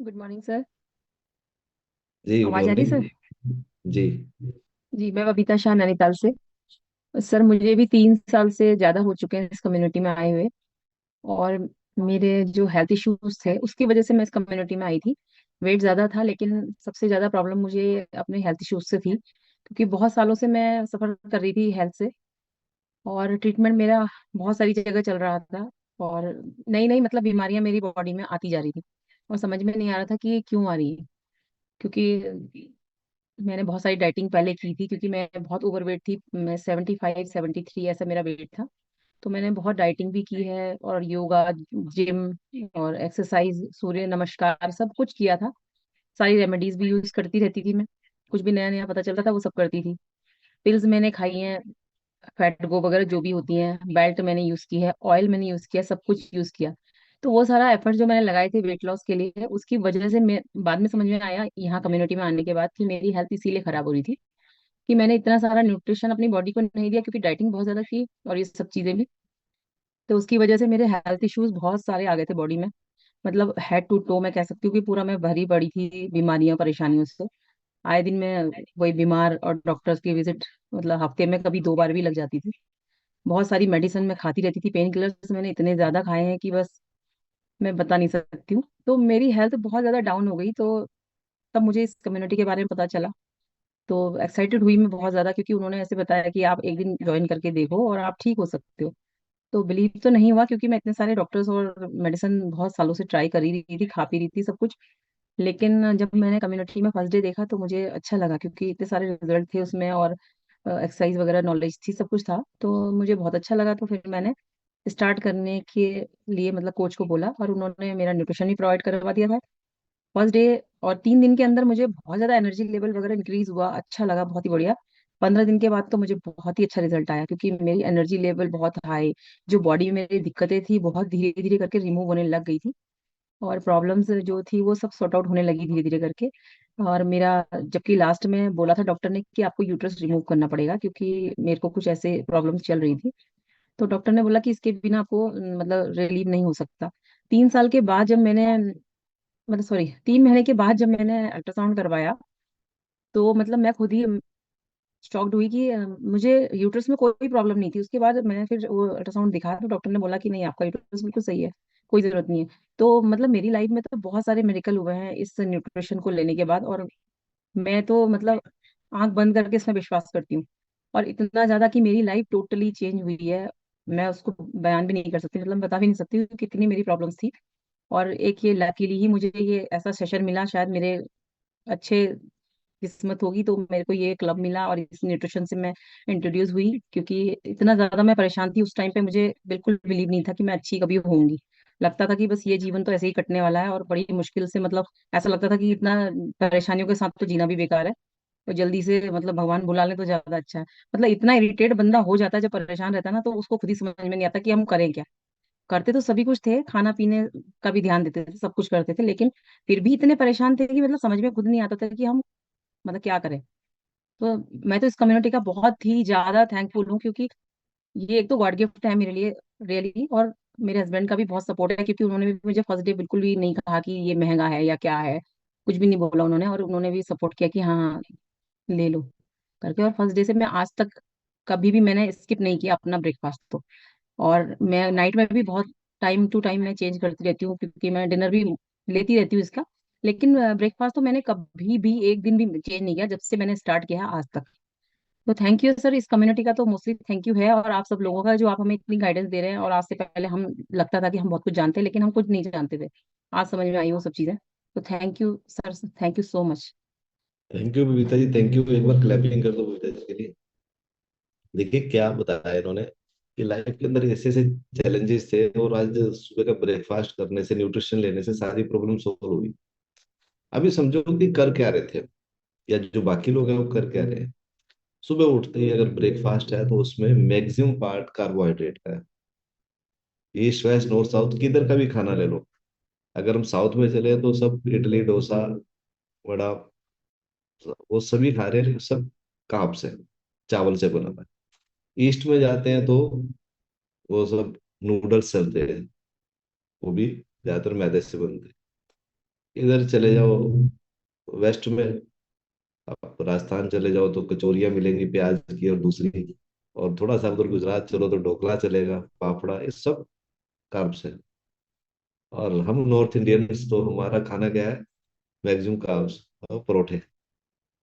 Good morning sir. जी good आवाज आ रही है मॉर्निंग। सर? जी। जी, मैं बबीता शाह, नैनीताल से। सर, मुझे भी 3 साल से ज्यादा हो चुके हैं इस कम्युनिटी में आए हुए। और मेरे जो हेल्थ इश्यूज थे उसकी वजह से मैं इस कम्युनिटी में आई थी। वेट ज्यादा था, लेकिन सबसे ज्यादा प्रॉब्लम मुझे अपने हेल्थ इश्यूज से थी, क्योंकि बहुत सालों से मैं सफर कर रही थी हेल्थ से। और ट्रीटमेंट मेरा बहुत सारी जगह चल रहा था। और नई नई मतलब बीमारियां मेरी बॉडी में आती जा रही थी, और समझ में नहीं आ रहा था कि ये क्यों आ रही है। क्योंकि मैंने बहुत सारी डाइटिंग पहले की थी, क्योंकि मैं बहुत ओवरवेट थी। मैं 75 73 ऐसा मेरा वेट था। तो मैंने बहुत डाइटिंग भी की है, और योगा, जिम और एक्सरसाइज, सूर्य नमस्कार, सब कुछ किया था। सारी रेमेडीज भी यूज करती रहती थी मैं। कुछ भी नया नया पता चलता था वो सब करती थी। पिल्स मैंने खाई हैं, फैट गो वगैरह जो भी होती हैं, बेल्ट मैंने यूज की है, ऑयल मैंने यूज किया, सब कुछ यूज किया। तो वो सारा एफर्ट जो मैंने लगाए थे वेट लॉस के लिए, उसकी वजह से मैं बाद में समझ में आया यहाँ कम्युनिटी में आने के बाद कि मेरी हेल्थ इसीलिए खराब हो रही थी कि मैंने इतना सारा न्यूट्रिशन अपनी बॉडी को नहीं दिया, क्योंकि डाइटिंग बहुत ज्यादा की और ये सब चीजें भी। तो उसकी वजह से मेरे हेल्थ इश्यूज बहुत सारे आ गए थे बॉडी में। मतलब हेड टू टो मैं कह सकती हूँ कि पूरा मैं भरी पड़ी थी बीमारियों परेशानियों से। आए दिन मैं वही बीमार, और डॉक्टर्स की विजिट मतलब हफ्ते में कभी 2 बार भी लग जाती थी। बहुत सारी मेडिसिन मैं खाती रहती थी, पेन किलर्स मैंने इतने ज्यादा खाए हैं कि बस मैं बता नहीं सकती हूँ। तो मेरी हेल्थ बहुत ज्यादा डाउन हो गई। तो तब मुझे इस कम्युनिटी के बारे में पता चला। तो एक्साइटेड हुई मैं बहुत ज्यादा, क्योंकि उन्होंने ऐसे बताया कि आप एक दिन ज्वाइन करके देखो और आप ठीक हो सकते हो। तो बिलीव तो नहीं हुआ, क्योंकि मैं इतने सारे डॉक्टर्स और मेडिसिन बहुत सालों से ट्राई कर ही रही थी, खा पी रही थी सब कुछ। लेकिन जब मैंने कम्युनिटी में फर्स्ट डे देखा तो मुझे अच्छा लगा, क्योंकि इतने सारे रिजल्ट थे उसमें, और एक्सरसाइज वगैरह नॉलेज थी, सब कुछ था। तो मुझे बहुत अच्छा लगा। तो फिर मैंने स्टार्ट करने के लिए मतलब कोच को बोला, और उन्होंने मेरा न्यूट्रिशन भी प्रोवाइड करवा दिया था फर्स्ट डे। और 3 दिन के अंदर मुझे बहुत ज्यादा एनर्जी लेवल वगैरह इंक्रीज हुआ, अच्छा लगा, बहुत ही बढ़िया। 15 दिन के बाद तो मुझे बहुत ही अच्छा रिजल्ट आया, क्योंकि मेरी एनर्जी लेवल बहुत हाई, जो बॉडी में मेरी दिक्कतें थी बहुत धीरे धीरे करके रिमूव होने लग गई थी। और प्रॉब्लम्स जो थी वो सब सॉर्ट आउट होने लगी धीरे धीरे करके। और मेरा, जबकि लास्ट में बोला था डॉक्टर ने कि आपको यूट्रस रिमूव करना पड़ेगा, क्योंकि मेरे को कुछ ऐसे प्रॉब्लम्स चल रही थी। तो डॉक्टर ने बोला कि इसके बिना आपको मतलब रिलीव नहीं हो सकता। 3 साल के बाद जब मैंने, मतलब सॉरी, 3 महीने के बाद जब मैंने अल्ट्रासाउंड करवाया, तो मतलब मैं खुद ही शॉक्ड हुई कि मुझे यूट्रस में कोई प्रॉब्लम नहीं थी। उसके बाद मैंने फिर वो अल्ट्रासाउंड दिखाया तो डॉक्टर ने बोला कि नहीं, आपका यूट्रस बिल्कुल सही है, कोई जरूरत नहीं है। तो मतलब मेरी लाइफ में तो बहुत सारे मेडिकल हुए हैं इस न्यूट्रिशन को लेने के बाद। और मैं तो मतलब आंख बंद करके इसमें विश्वास करती हूँ। और इतना ज्यादा कि मेरी लाइफ टोटली चेंज हुई है, मैं उसको बयान भी नहीं कर सकती, मतलब बता भी नहीं सकती हूँ कितनी मेरी प्रॉब्लम्स थी। और एक ये लकीली ही मुझे ये ऐसा सेशन मिला, शायद मेरे अच्छे किस्मत होगी तो मेरे को ये क्लब मिला, और इस न्यूट्रिशन से मैं इंट्रोड्यूस हुई। क्योंकि इतना ज्यादा मैं परेशान थी उस टाइम पे, मुझे बिल्कुल बिलीव नहीं था कि मैं अच्छी कभी होंगी। लगता था कि बस ये जीवन तो ऐसे ही कटने वाला है, और बड़ी मुश्किल से, मतलब ऐसा लगता था कि इतना परेशानियों के साथ तो जीना भी बेकार है। तो जल्दी से मतलब भगवान बुला ले तो ज्यादा अच्छा है। मतलब इतना इरिटेट बंदा हो जाता है जब परेशान रहता है ना, तो उसको खुद ही समझ में नहीं आता कि हम करें क्या। करते तो सभी कुछ थे, खाना पीने का भी ध्यान देते थे, सब कुछ करते थे, लेकिन फिर भी इतने परेशान थे कि मतलब समझ में खुद नहीं आता था कि हम मतलब क्या करें। तो मैं तो इस कम्युनिटी का बहुत ही ज्यादा थैंकफुल हूँ, क्योंकि ये एक तो गॉड गिफ्ट है मेरे लिए, रियली। और मेरे हस्बैंड का भी बहुत सपोर्ट है, क्योंकि उन्होंने भी मुझे फर्स्ट डे बिल्कुल भी नहीं कहा कि ये महंगा है या क्या है, कुछ भी नहीं बोला उन्होंने। और उन्होंने भी सपोर्ट किया कि हाँ हाँ, ले लो करके। और फर्स्ट डे से मैं आज तक कभी भी मैंने स्किप नहीं किया अपना ब्रेकफास्ट तो। और मैं नाइट में भी बहुत टाइम टू टाइम मैं चेंज करती रहती हूँ, क्योंकि मैं डिनर भी लेती रहती हूँ इसका। लेकिन ब्रेकफास्ट तो मैंने कभी भी एक दिन भी चेंज नहीं किया जब से मैंने स्टार्ट किया है आज तक। तो थैंक यू सर, इस कम्युनिटी का तो मोस्टली थैंक यू है, और आप सब लोगों का जो आप हमें इतनी गाइडेंस दे रहे हैं। और आज से पहले हम, लगता था कि हम बहुत कुछ जानते हैं लेकिन हम कुछ नहीं जानते थे, आज समझ में आई वो सब चीजें। तो thank you sir, thank you so much. Thank you Babita ji, thank you. एक बार क्लैपिंग कर दो बबीता जी के लिए। देखिए क्या बताया इन्होंने कि लाइफ के अंदर ऐसे ऐसे चैलेंजेस थे, और आज सुबह का ब्रेकफास्ट करने से, न्यूट्रिशन लेने से सारी प्रॉब्लम सॉल्व हुई। अभी समझो कि कर क्या रहे थे, या जो बाकी लोग हैं वो कर क्या रहे हैं। सुबह उठते ही अगर ब्रेकफास्ट है तो उसमें मैक्सिमम पार्ट कार्बोहाइड्रेट का है। ईस्ट वेस्ट नॉर्थ साउथ किधर का भी खाना ले लो, अगर हम साउथ में चले तो सब इडली डोसा वड़ा, वो सभी खा रहे हैं, सब कार्ब से, चावल से बना हुआ है। ईस्ट में जाते हैं तो वो सब नूडल्स चलते हैं, वो भी ज्यादातर मैदे से बनते हैं। इधर चले जाओ वेस्ट में, आप राजस्थान चले जाओ तो कचौरियाँ मिलेंगी प्याज की और दूसरी, और थोड़ा सा उधर गुजरात चलो तो ढोकला चलेगा, फाफड़ा, ये सब कार्ब्स है। और हम नॉर्थ इंडियंस तो हमारा खाना क्या है, मैक्सिमम कार्ब्स, परोठे।